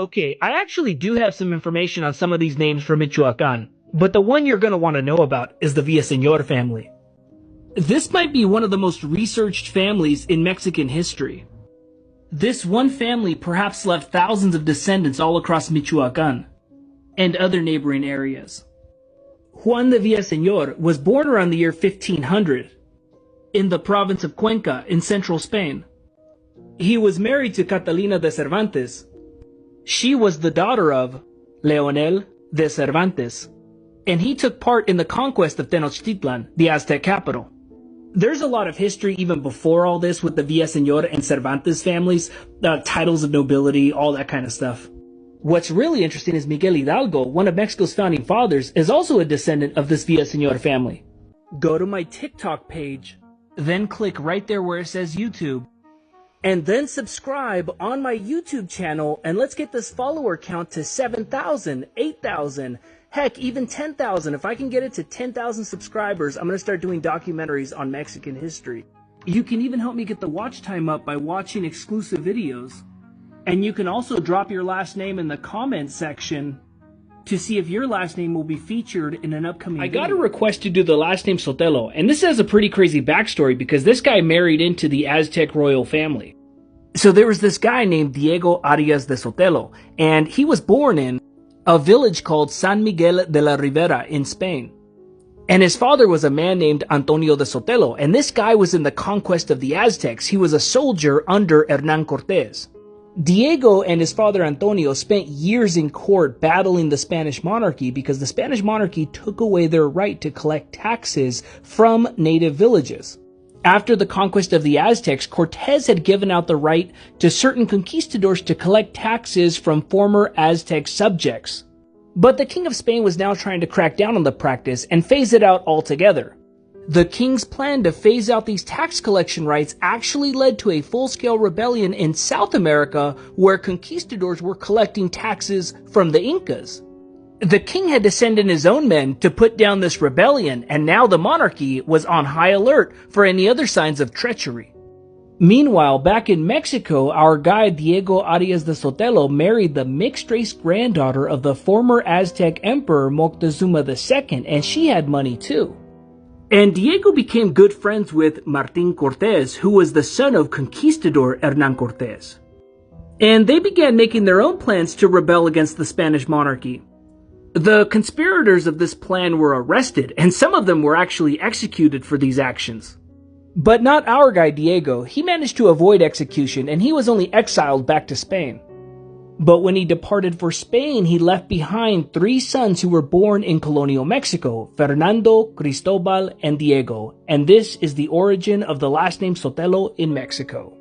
Okay, I actually do have some information on some of these names from Michoacan, but the one you're going to want to know about is the Villaseñor family. This might be one of the most researched families in Mexican history. This one family perhaps left thousands of descendants all across Michoacan and other neighboring areas. Juan de Villaseñor was born around the year 1500 in the province of Cuenca in central Spain. He was married to Catalina de Cervantes. She was the daughter of Leonel de Cervantes, and he took part in the conquest of Tenochtitlan, the Aztec capital. There's a lot of history even before all this with the Villaseñor and Cervantes families, titles of nobility, all that kind of stuff. What's really interesting is Miguel Hidalgo, one of Mexico's founding fathers, is also a descendant of this Villaseñor family. Go to my TikTok page, then click right there where it says YouTube, and then subscribe on my YouTube channel, and let's get this follower count to 7,000, 8,000, heck, even 10,000. If I can get it to 10,000 subscribers, I'm going to start doing documentaries on Mexican history. You can even help me get the watch time up by watching exclusive videos. And you can also drop your last name in the comment section to see if your last name will be featured in an upcoming video. I got a request to do the last name Sotelo, and this has a pretty crazy backstory because this guy married into the Aztec royal family. So there was this guy named Diego Arias de Sotelo, and he was born in a village called San Miguel de la Ribera in Spain. And his father was a man named Antonio de Sotelo, and this guy was in the conquest of the Aztecs. He was a soldier under Hernán Cortés. Diego and his father Antonio spent years in court battling the Spanish monarchy because the Spanish monarchy took away their right to collect taxes from native villages. After the conquest of the Aztecs, Cortés had given out the right to certain conquistadors to collect taxes from former Aztec subjects. But the King of Spain was now trying to crack down on the practice and phase it out altogether. The king's plan to phase out these tax collection rights actually led to a full-scale rebellion in South America where conquistadors were collecting taxes from the Incas. The king had to send in his own men to put down this rebellion, and now the monarchy was on high alert for any other signs of treachery. Meanwhile, back in Mexico, our guy Diego Arias de Sotelo married the mixed-race granddaughter of the former Aztec emperor Moctezuma II, and she had money too. And Diego became good friends with Martín Cortés, who was the son of conquistador Hernán Cortés. And they began making their own plans to rebel against the Spanish monarchy. The conspirators of this plan were arrested, and some of them were actually executed for these actions. But not our guy Diego. He managed to avoid execution, and he was only exiled back to Spain. But when he departed for Spain, he left behind 3 sons who were born in colonial Mexico, Fernando, Cristobal, and Diego. And this is the origin of the last name Sotelo in Mexico.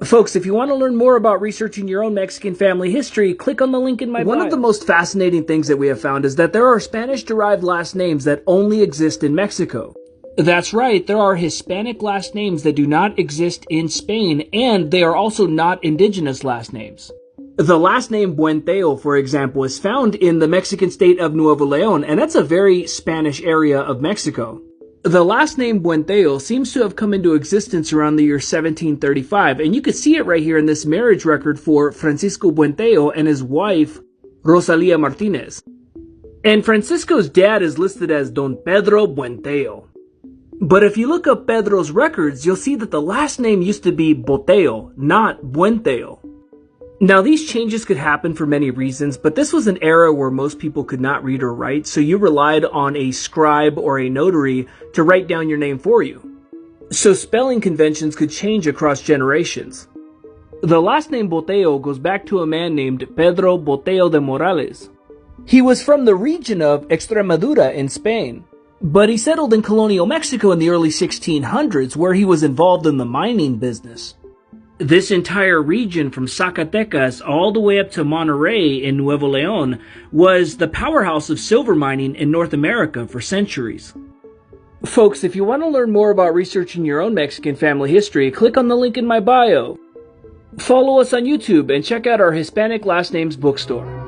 Folks, if you want to learn more about researching your own Mexican family history, click on the link in my bio. One of the most fascinating things that we have found is that there are Spanish-derived last names that only exist in Mexico. That's right, there are Hispanic last names that do not exist in Spain, and they are also not indigenous last names. The last name Buenteo, for example, is found in the Mexican state of Nuevo León, and that's a very Spanish area of Mexico. The last name Buenteo seems to have come into existence around the year 1735, and you can see it right here in this marriage record for Francisco Buenteo and his wife, Rosalía Martínez. And Francisco's dad is listed as Don Pedro Buenteo. But if you look up Pedro's records, you'll see that the last name used to be Boteo, not Buenteo. Now, these changes could happen for many reasons, but this was an era where most people could not read or write, so you relied on a scribe or a notary to write down your name for you. So spelling conventions could change across generations. The last name Boteo goes back to a man named Pedro Boteo de Morales. He was from the region of Extremadura in Spain, but he settled in colonial Mexico in the early 1600s, where he was involved in the mining business. This entire region from Zacatecas all the way up to Monterrey in Nuevo León was the powerhouse of silver mining in North America for centuries. Folks, if you want to learn more about researching your own Mexican family history, click on the link in my bio. Follow us on YouTube and check out our Hispanic Last Names bookstore.